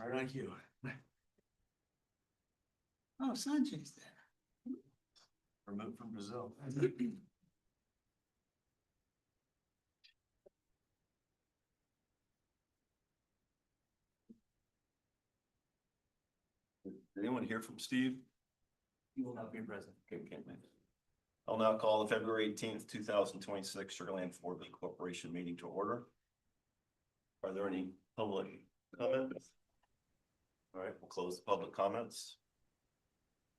Right on cue. Oh, Sanjay's there. Remote from Brazil. Did anyone hear from Steve? He will not be present. Okay, can't make it. I'll now call the February 18th, 2026 SL4B Corporation meeting to order. Are there any public comments? All right, we'll close the public comments.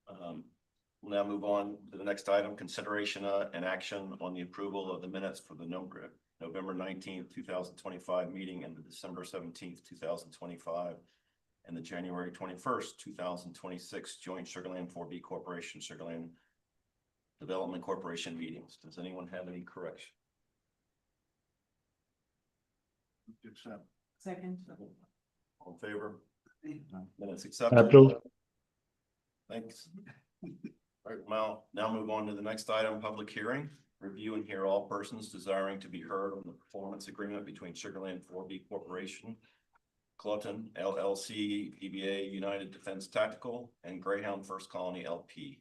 We'll now move on to the next item, consideration and action on the approval of the minutes for the November 19th, 2025 meeting and the December 17th, 2025 and the January 21st, 2026 joint SL4B Corporation, SL Development Corporation meetings. Does anyone have any correction? Accept. Second. All in favor? Minutes accepted. Abdul. Thanks. All right, well, now move on to the next item, public hearing. Review and hear all persons desiring to be heard on the performance agreement between SL4B Corporation, Clutton LLC, DBA United Defense Tactical, and Greyhound First Colony LP.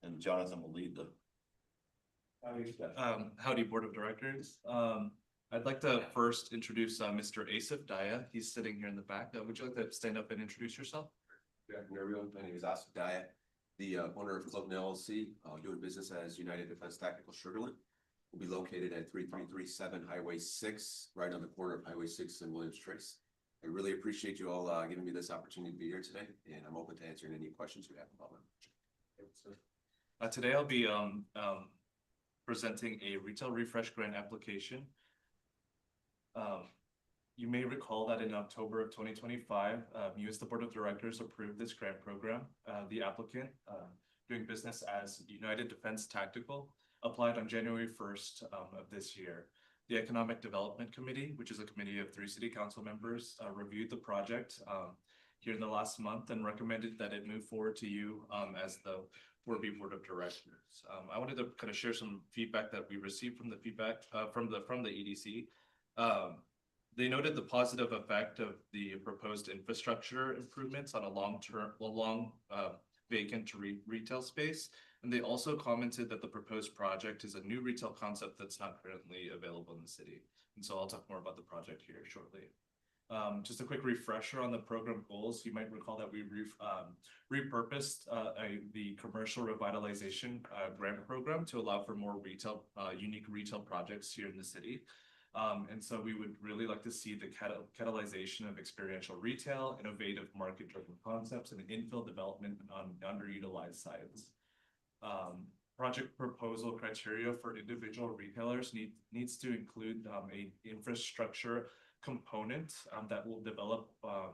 And Jonathan will lead the. Howdy, Board of Directors. I'd like to first introduce Mr. Asif Daya. He's sitting here in the back. Would you like to stand up and introduce yourself? Good afternoon, everyone. My name is Asif Daya, the owner of Clutton LLC, doing business as United Defense Tactical Sugarland. We'll be located at 3337 Highway 6, right on the corner of Highway 6 and Williams Trace. I really appreciate you all giving me this opportunity to be here today, and I'm open to answering any questions you have about it. Today I'll be presenting a retail refresh grant application. You may recall that in October of 2025, you as the Board of Directors approved this grant program. The applicant, doing business as United Defense Tactical, applied on January 1st of this year. The Economic Development Committee, which is a committee of 3 city council members, reviewed the project here in the last month and recommended that it move forward to you as the 4B Board of Directors. I wanted to kind of share some feedback that we received from the from the EDC. They noted the positive effect of the proposed infrastructure improvements on a long vacant retail space. And they also commented that the proposed project is a new retail concept that's not currently available in the city. And so I'll talk more about the project here shortly. Just a quick refresher on the program goals. You might recall that we repurposed the commercial revitalization grant program to allow for more unique retail projects here in the city. And so we would really like to see the catalyzation of experiential retail, innovative market-driven concepts, and infill development on underutilized sites. Project proposal criteria for individual retailers needs to include a infrastructure component that will develop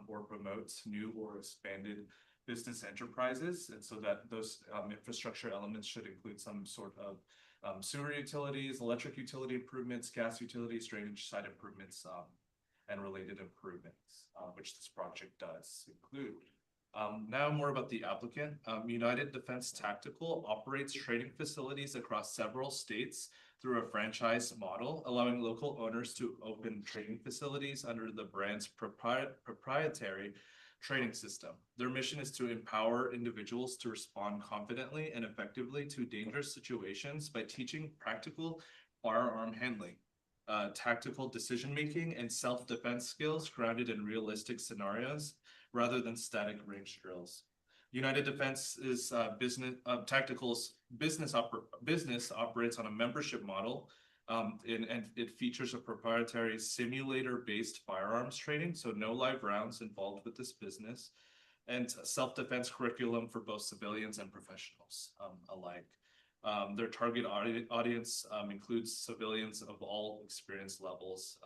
or promote new or expanded business enterprises. And so that those infrastructure elements should include some sort of sewer utilities, electric utility improvements, gas utilities, drainage site improvements, and related improvements, which this project does include. Now more about the applicant. United Defense Tactical operates training facilities across several states through a franchise model, allowing local owners to open training facilities under the brand's proprietary training system. Their mission is to empower individuals to respond confidently and effectively to dangerous situations by teaching practical firearm handling, tactical decision-making, and self-defense skills grounded in realistic scenarios rather than static range drills. United Defense is Tactical's business operates on a membership model, and it features a proprietary simulator-based firearms training, so no live rounds involved with this business, and self-defense curriculum for both civilians and professionals alike. Their target audience includes civilians of all experience levels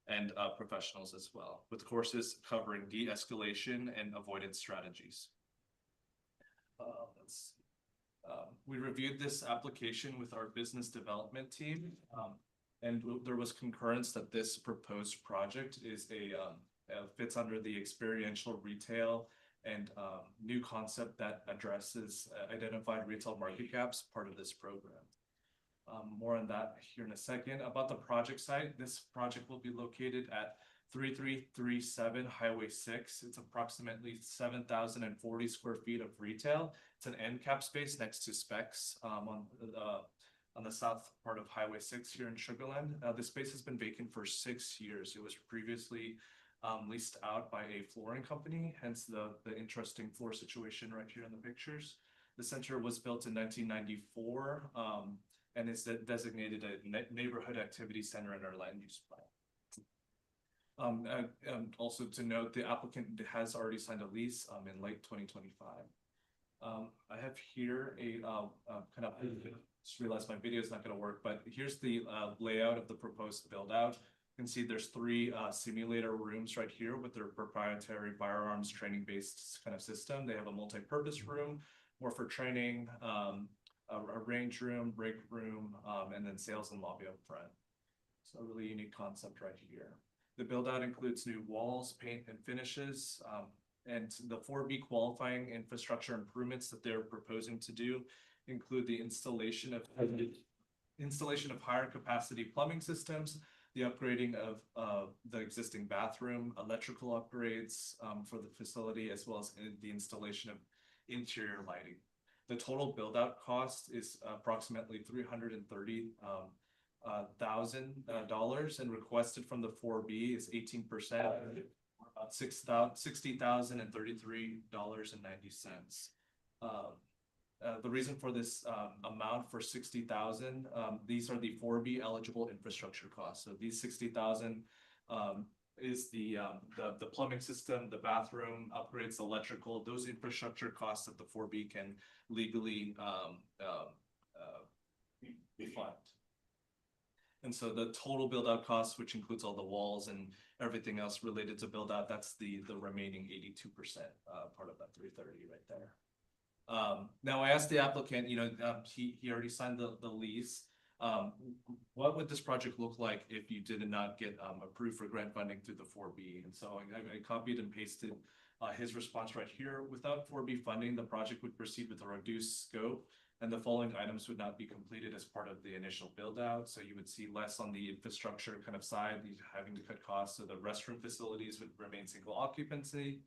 and professionals as well, with courses covering de-escalation and avoidance strategies. We reviewed this application with our business development team, and there was concurrence that this proposed project is fits under the experiential retail and new concept that addresses identified retail market gaps, part of this program. More on that here in a second. About the project site, this project will be located at 3337 Highway 6. It's approximately 7,040 square feet of retail. It's an end cap space next to Specs on the south part of Highway 6 here in Sugar Land. The space has been vacant for 6 years. It was previously leased out by a flooring company, hence the interesting floor situation right here in the pictures. The center was built in 1994 and is designated a neighborhood activity center in our land use plan. And also to note, the applicant has already signed a lease in late 2025. I have here a kind of, just realized my video is not going to work, but here's the layout of the proposed build out. You can see there's 3 simulator rooms right here with their proprietary firearms training based kind of system. They have a multi-purpose room, more for training, a range room, break room, and then sales and lobby up front. So a really unique concept right here. The build out includes new walls, paint, and finishes, and the 4B qualifying infrastructure improvements that they're proposing to do include the installation of higher capacity plumbing systems, the upgrading of the existing bathroom, electrical upgrades for the facility, as well as the installation of interior lighting. The total build out cost is approximately $330,000 and requested from the 4B is 18%, about $60,033.90. The reason for this amount for $60,000, these are the 4B eligible infrastructure costs. So these $60,000 is the plumbing system, the bathroom upgrades, electrical, those infrastructure costs that the 4B can legally be funded. And so the total build out cost, which includes all the walls and everything else related to build out, that's the remaining 82% part of that 330 right there. Now I asked the applicant, he already signed the lease. What would this project look like if you did not get approved for grant funding through the 4B? And so I copied and pasted his response right here. Without 4B funding, the project would proceed with a reduced scope, and the following items would not be completed as part of the initial build out. So you would see less on the infrastructure kind of side, having to cut costs. So the restroom facilities would remain single occupancy,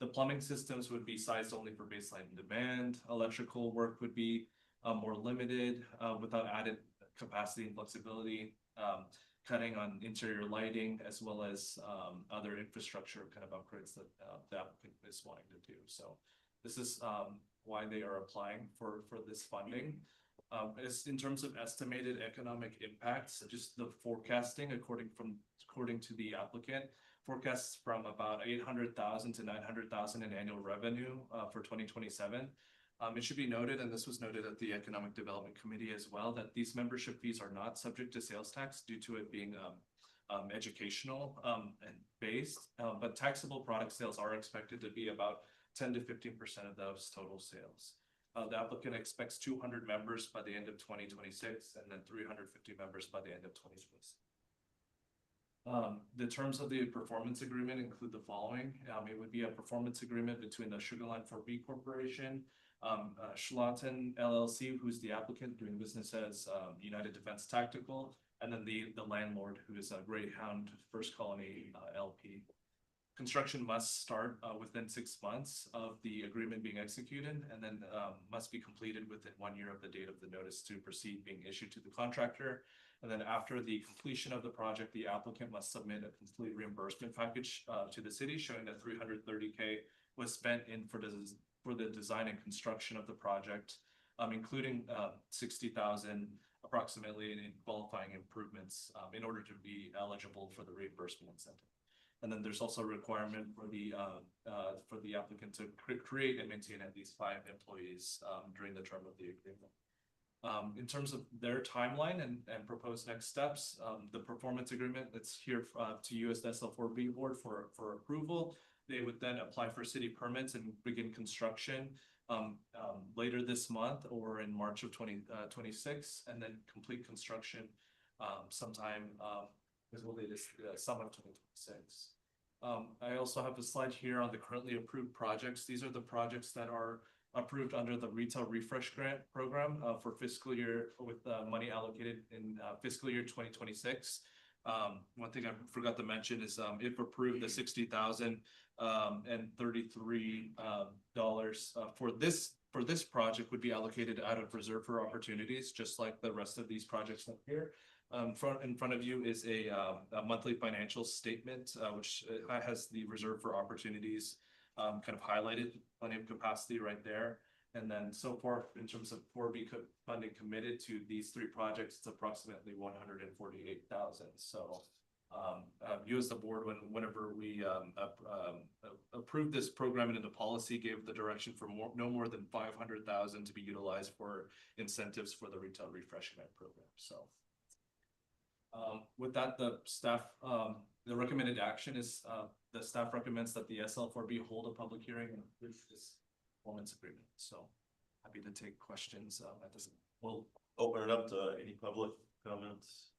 The plumbing systems would be sized only for baseline demand. Electrical work would be more limited without added capacity and flexibility, cutting on interior lighting, as well as other infrastructure kind of upgrades that the applicant is wanting to do. So this is why they are applying for this funding. As in terms of estimated economic impacts, just the forecasting according to the applicant, forecasts from about 800,000 to 900,000 in annual revenue for 2027. It should be noted, and this was noted at the Economic Development Committee as well, that these membership fees are not subject to sales tax due to it being educational and based, but taxable product sales are expected to be about 10 to 15% of those total sales. The applicant expects 200 members by the end of 2026 and then 350 members by the end of 2026. The terms of the performance agreement include the following. It would be a performance agreement between the SL4B Corporation, Schlatten LLC, who's the applicant doing business as United Defense Tactical, and then the landlord, who is Greyhound First Colony LP. Construction must start within 6 months of the agreement being executed, and then must be completed within 1 year of the date of the notice to proceed being issued to the contractor. And then after the completion of the project, the applicant must submit a complete reimbursement package to the city, showing that $330K was spent for the design and construction of the project, including $60,000 approximately in qualifying improvements in order to be eligible for the reimbursement incentive. And then there's also a requirement for the applicant to create and maintain at least 5 employees during the term of the agreement. In terms of their timeline and proposed next steps, the performance agreement that's here to you as the SL4B board for approval. They would then apply for city permits and begin construction later this month or in March of 2026, and then complete construction sometime as early as summer of 2026. I also have a slide here on the currently approved projects. These are the projects that are approved under the Retail Refresh Grant Program for fiscal year with money allocated in fiscal year 2026. One thing I forgot to mention is if approved, the $60,000 and $33 for this project would be allocated out of reserve for opportunities, just like the rest of these projects up here. In front of you is a monthly financial statement, which has the reserve for opportunities kind of highlighted, plenty of capacity right there. And then so far, in terms of 4B funding committed to these three projects, it's approximately $148,000. So you as the board, whenever we approved this program into policy, gave the direction for no more than $500,000 to be utilized for incentives for the retail refreshment program. So with that, the staff, the recommended action is the staff recommends that the SL4B hold a public hearing and approve this performance agreement. So happy to take questions at this. We'll open it up to any public comments.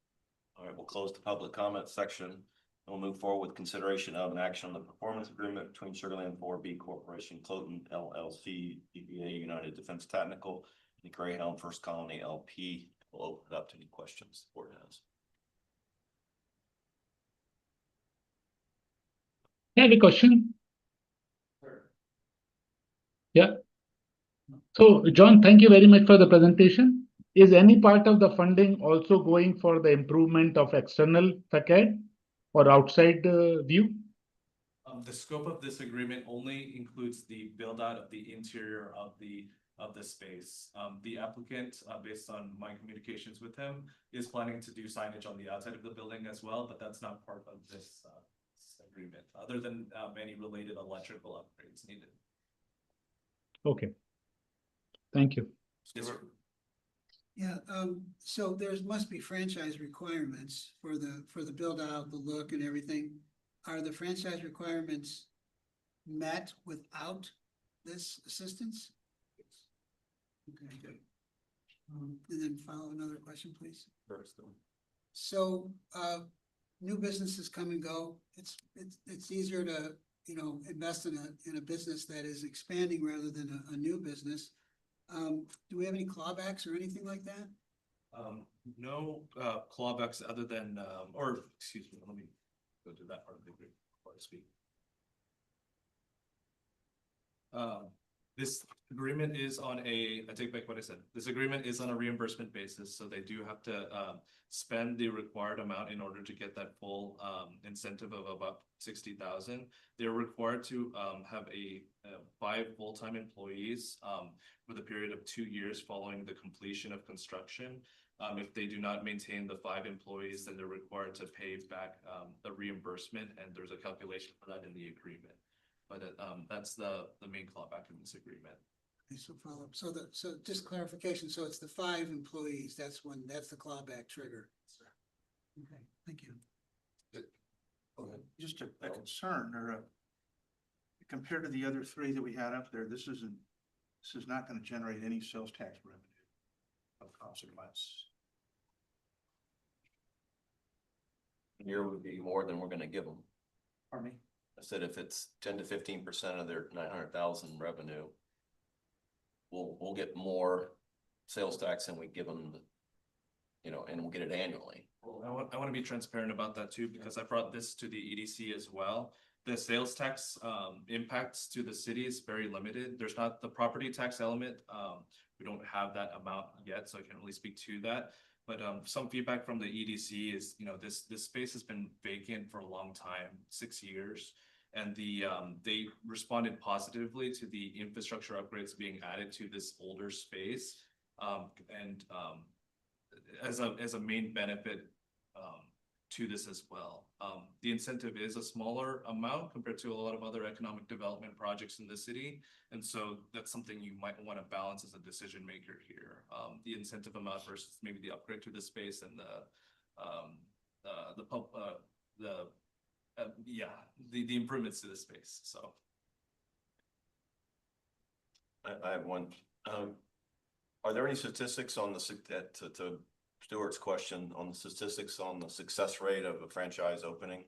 All right, we'll close the public comment section. We'll move forward with consideration of an action on the performance agreement between Sugarland 4B Corporation, Cloton LLC, DBA United Defense Technical, and Greyhound First Colony LP. We'll open it up to any questions the board has. I have a question. Yeah. So, John, thank you very much for the presentation. Is any part of the funding also going for the improvement of external facade or outside view? The scope of this agreement only includes the build out of the interior of the space. The applicant, based on my communications with him, is planning to do signage on the outside of the building as well, but that's not part of this agreement, other than any related electrical upgrades needed. Okay. Thank you. Yes, sir. Yeah, so there's must be franchise requirements for the build out, the look and everything. Are the franchise requirements met without this assistance? Okay, good. And then follow another question, please. So, new businesses come and go. It's easier to, invest in a business that is expanding rather than a new business. Do we have any clawbacks or anything like that? No clawbacks other than, or excuse me, let me go to that part of the agreement before I speak. This agreement is on I take back what I said. This agreement is on a reimbursement basis, so they do have to spend the required amount in order to get that full incentive of about $60,000. They're required to have 5 full-time employees with a period of 2 years following the completion of construction. If they do not maintain the 5 employees, then they're required to pay back the reimbursement, and there's a calculation for that in the agreement. But that's the main clawback in this agreement. Okay, so follow up. So just clarification. So it's the 5 employees. That's the clawback trigger. Okay, thank you. Just a concern or compared to the other 3 that we had up there, this is not going to generate any sales tax revenue of consequence. Year would be more than we're going to give them. Pardon me? I said if it's 10 to 15% of their 900,000 revenue, we'll get more sales tax than we give them, and we'll get it annually. Well, I want to be transparent about that too, because I brought this to the EDC as well. The sales tax impacts to the city is very limited. There's not the property tax element. We don't have that amount yet, so I can't really speak to that. But some feedback from the EDC is, this space has been vacant for a long time, 6 years. And they responded positively to the infrastructure upgrades being added to this older space, and as a main benefit to this as well. The incentive is a smaller amount compared to a lot of other economic development projects in the city, and so that's something you might want to balance as a decision maker here. The incentive amount versus maybe the upgrade to the space and the improvements to the space. So I have one. Are there any statistics on to Stuart's question on the statistics on the success rate of a franchise opening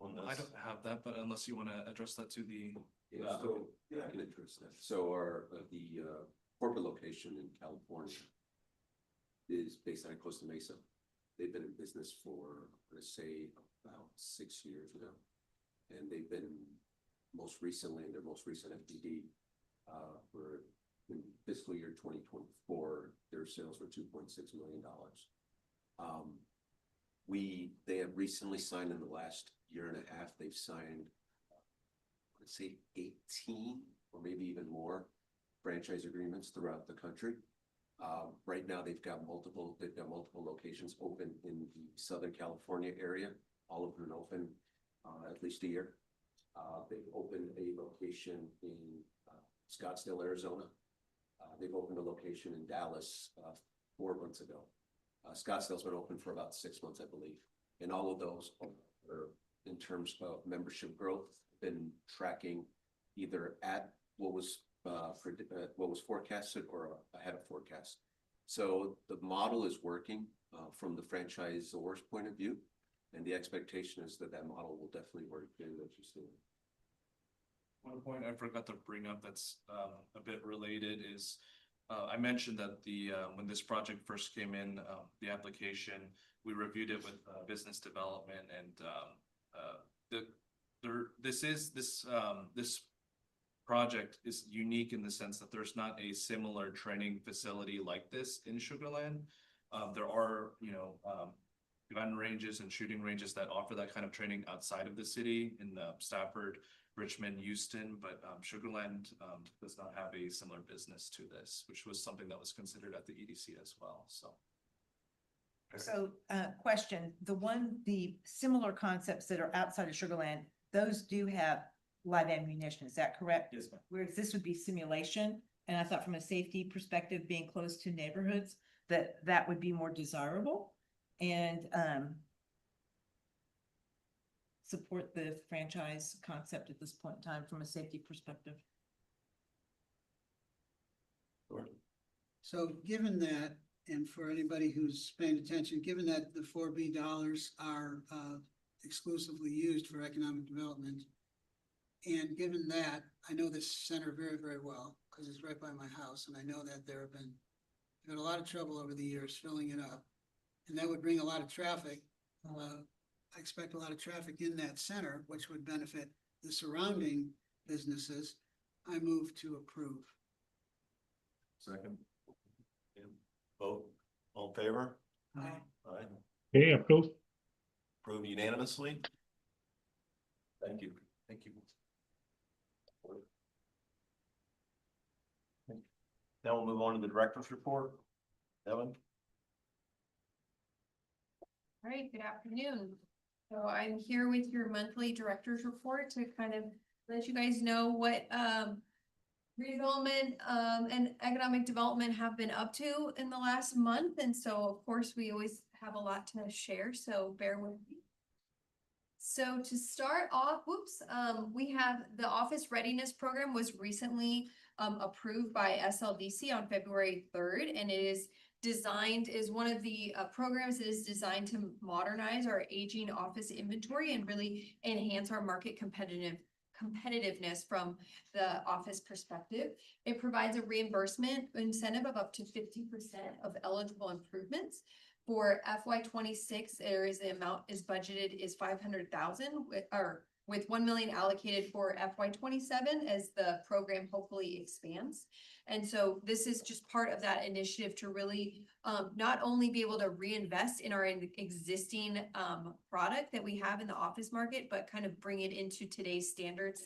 on I this? don't have that, but unless you want to address that to the, Yeah, so, yeah, I can address that. So our, the corporate location in California is based out of Costa Mesa. They've been in business for, let's say, about 6 years now. And they've been most recently, in their most recent FDD, for in fiscal year 2024, their sales were $2.6 million. They have recently signed in the last year and a half, they've signed, let's say 18 or maybe even more franchise agreements throughout the country. Right now they've got multiple locations open in the Southern California area. All of them open at least a year. They've opened a location in Scottsdale, Arizona. They've opened a location in Dallas 4 months ago. Scottsdale's been open for about 6 months, I believe. And all of those are, in terms of membership growth, been tracking either at what was forecasted or ahead of forecast. So the model is working from the franchisor's point of view, and the expectation is that that model will definitely work in what you're seeing. one point I forgot to bring up that's a bit related is I mentioned that when this project first came in, the application, we reviewed it with business development, and this project is unique in the sense that there's not a similar training facility like this in Sugar Land. There are, gun ranges and shooting ranges that offer that kind of training outside of the city in Stafford, Richmond, Houston, but Sugar Land does not have a similar business to this, which was something that was considered at the EDC as well, so. So, question, the similar concepts that are outside of Sugar Land, those do have live ammunition, is that correct? Yes, ma'am. Whereas this would be simulation, and I thought from a safety perspective, being close to neighborhoods, that would be more desirable and support the franchise concept at this point in time from a safety perspective. So given that, and for anybody who's paying attention, given that the 4B dollars are exclusively used for economic development, and given that, I know this center very, very well, because it's right by my house, and I know that I've had a lot of trouble over the years filling it up, and that would bring a lot of traffic. I expect a lot of traffic in that center, which would benefit the surrounding businesses. I move to approve. Second. Vote, all in favor? Aye. Aye. Okay, approved. Approved unanimously. Thank you. Thank you. Now we'll move on to the director's report. Evan? All right, good afternoon. So I'm here with your monthly director's report to kind of let you guys know what redevelopment and economic development have been up to in the last month. And so of course we always have a lot to share, so bear with me. So to start off, we have the office readiness program was recently approved by SLDC on February 3rd, and it is one of the programs that is designed to modernize our aging office inventory and really enhance our market competitiveness from the office perspective. It provides a reimbursement incentive of up to 50% of eligible improvements. For FY26, the amount is budgeted is $500,000 with 1 million allocated for FY27 as the program hopefully expands. And so this is just part of that initiative to really not only be able to reinvest in our existing product that we have in the office market, but kind of bring it into today's standards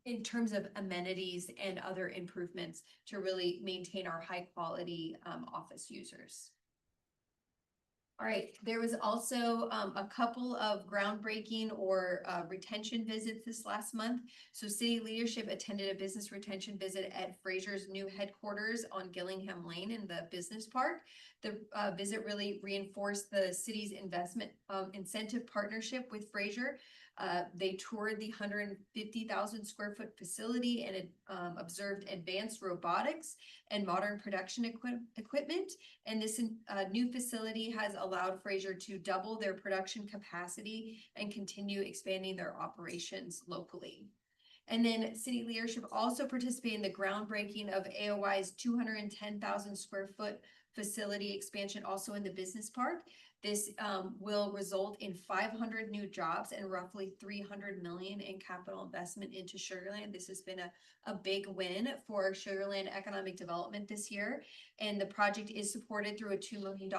in terms of amenities and other improvements to really maintain our high quality office users. All right, there was also a couple of groundbreaking or retention visits this last month. So city leadership attended a business retention visit at Fraser's new headquarters on Gillingham Lane in the business park. The visit really reinforced the city's investment incentive partnership with Fraser They toured the 150,000 square foot facility and observed advanced robotics and modern production equipment. And this new facility has allowed Fraser to double their production capacity and continue expanding their operations locally. And then city leadership also participated in the groundbreaking of AOI's 210,000 square foot facility expansion also in the business park. This will result in 500 new jobs and roughly 300 million in capital investment into Sugar Land. This has been a big win for Sugar Land economic development this year. And the project is supported through a $2 million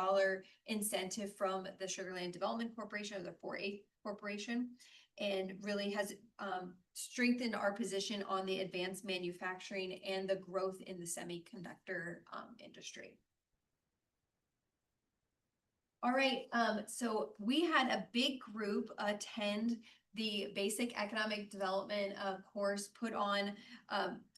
incentive from the Sugar Land Development Corporation, or the 4A Corporation, and really has strengthened our position on the advanced manufacturing and the growth in the semiconductor industry. All right, so we had a big group attend the basic economic development course put on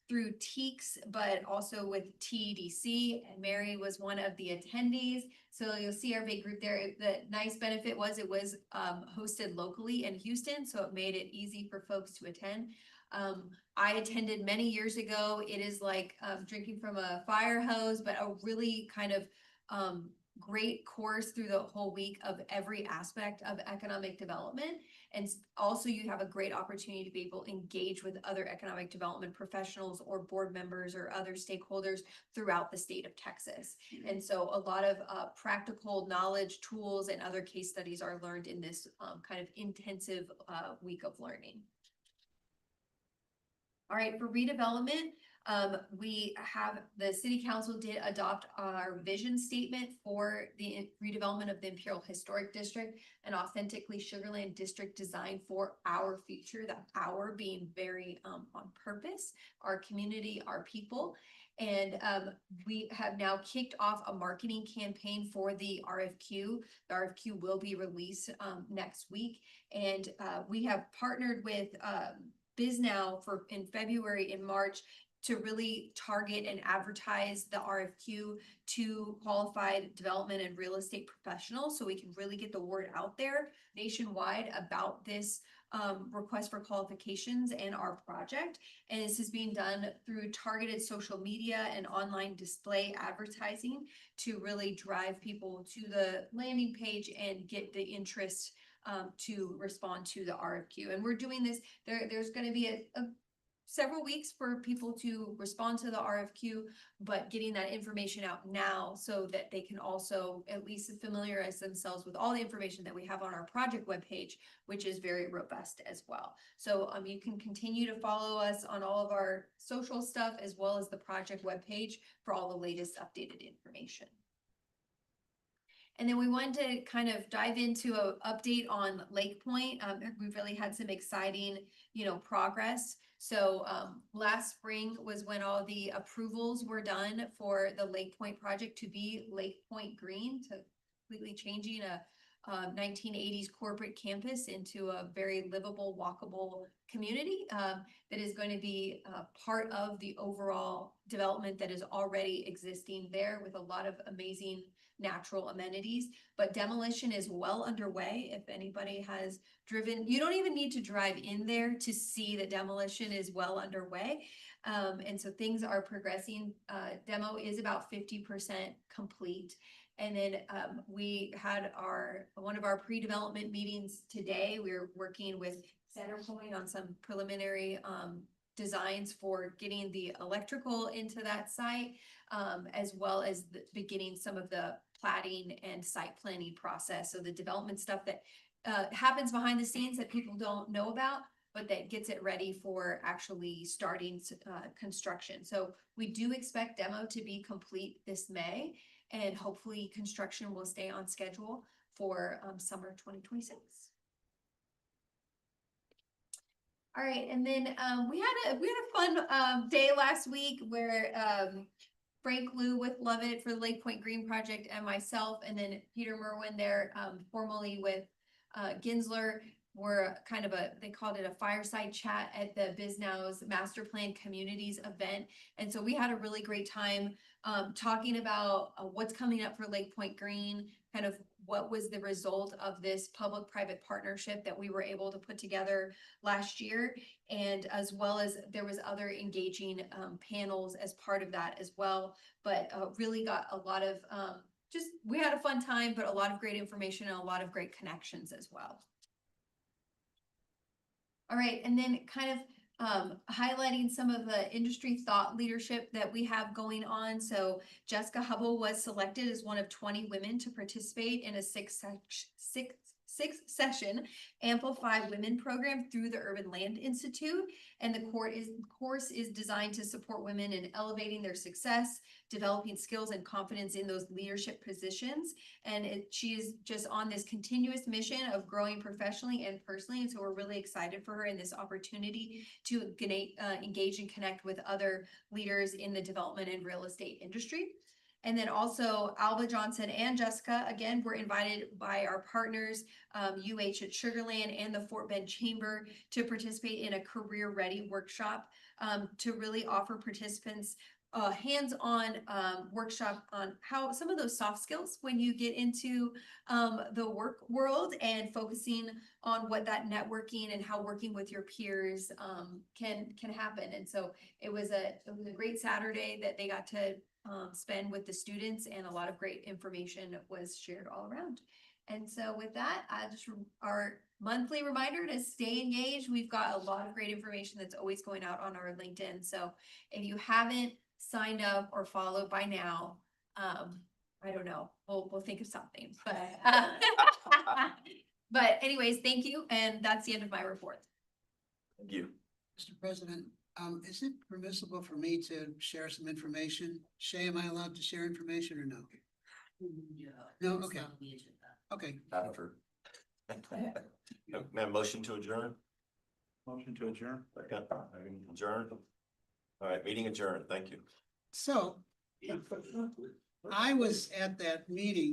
through TEACS, but also with TEDC, and Mary was one of the attendees. So you'll see our big group there. The nice benefit was it was hosted locally in Houston, so it made it easy for folks to attend. I attended many years ago. It is like drinking from a fire hose, but a really kind of great course through the whole week of every aspect of economic development. And also you have a great opportunity to be able to engage with other economic development professionals or board members or other stakeholders throughout the state of Texas. And so a lot of practical knowledge, tools, and other case studies are learned in this kind of intensive week of learning. All right, for redevelopment, we have, the city council did adopt our vision statement for the redevelopment of the Imperial Historic District, an authentically Sugar Land district designed for our future, the our being very on purpose, our community, our people. And we have now kicked off a marketing campaign for the RFQ. The RFQ will be released next week. And we have partnered with BizNow in February and March to really target and advertise the RFQ to qualified development and real estate professionals, so we can really get the word out there nationwide about this request for qualifications and our project. And this is being done through targeted social media and online display advertising to really drive people to the landing page and get the interest to respond to the RFQ. And we're doing this, there's going to be several weeks for people to respond to the RFQ, but getting that information out now so that they can also at least familiarize themselves with all the information that we have on our project webpage, which is very robust as well. So you can continue to follow us on all of our social stuff as well as the project webpage for all the latest updated information. And then we wanted to kind of dive into an update on Lake Point. We've really had some exciting, progress. So last spring was when all the approvals were done for the Lake Point project to be Lake Point Green, to completely changing a 1980s corporate campus into a very livable, walkable community that is going to be part of the overall development that is already existing there with a lot of amazing natural amenities. But demolition is well underway. If anybody has driven, you don't even need to drive in there to see that demolition is well underway. And so things are progressing. Demo is about 50% complete. And then we had one of our pre-development meetings today. We were working with Centerpoint on some preliminary designs for getting the electrical into that site, as well as beginning some of the platting and site planning process. So the development stuff that happens behind the scenes that people don't know about, but that gets it ready for actually starting construction. So we do expect demo to be complete this May, and hopefully construction will stay on schedule for summer 2026. All right, and then we had a fun day last week where Frank Liu with Love It for the Lake Point Green Project and myself, and then Peter Merwin there, formerly with Ginsler, were kind of they called it a fireside chat at the BizNow's Master Plan Communities event. And so we had a really great time talking about what's coming up for Lake Point Green, kind of what was the result of this public-private partnership that we were able to put together last year. And as well as there was other engaging panels as part of that as well, but really got a lot of we had a fun time, but a lot of great information and a lot of great connections as well. All right, and then kind of highlighting some of the industry thought leadership that we have going on. So Jessica Hubble was selected as one of 20 women to participate in a six session Amplify Women program through the Urban Land Institute. And the course is designed to support women in elevating their success, developing skills and confidence in those leadership positions. And she is just on this continuous mission of growing professionally and personally. And so we're really excited for her in this opportunity to engage and connect with other leaders in the development and real estate industry. And then also Alba Johnson and Jessica, again, were invited by our partners, UH at Sugar Land and the Fort Bend Chamber, to participate in a career ready workshop to really offer participants a hands-on workshop on how some of those soft skills when you get into the work world, and focusing on what that networking and how working with your peers can happen. And so it was a great Saturday that they got to spend with the students, and a lot of great information was shared all around. And so with that, our monthly reminder to stay engaged. We've got a lot of great information that's always going out on our LinkedIn. So if you haven't signed up or followed by now, I don't know, we'll think of something, but anyways, thank you. And that's the end of my report. Thank you. Mr. President, is it permissible for me to share some information? Shay, am I allowed to share information or no? No, okay. Okay. After. May I motion to adjourn? Motion to adjourn. Second. Adjourn. All right, meeting adjourned. Thank you. So I was at that meeting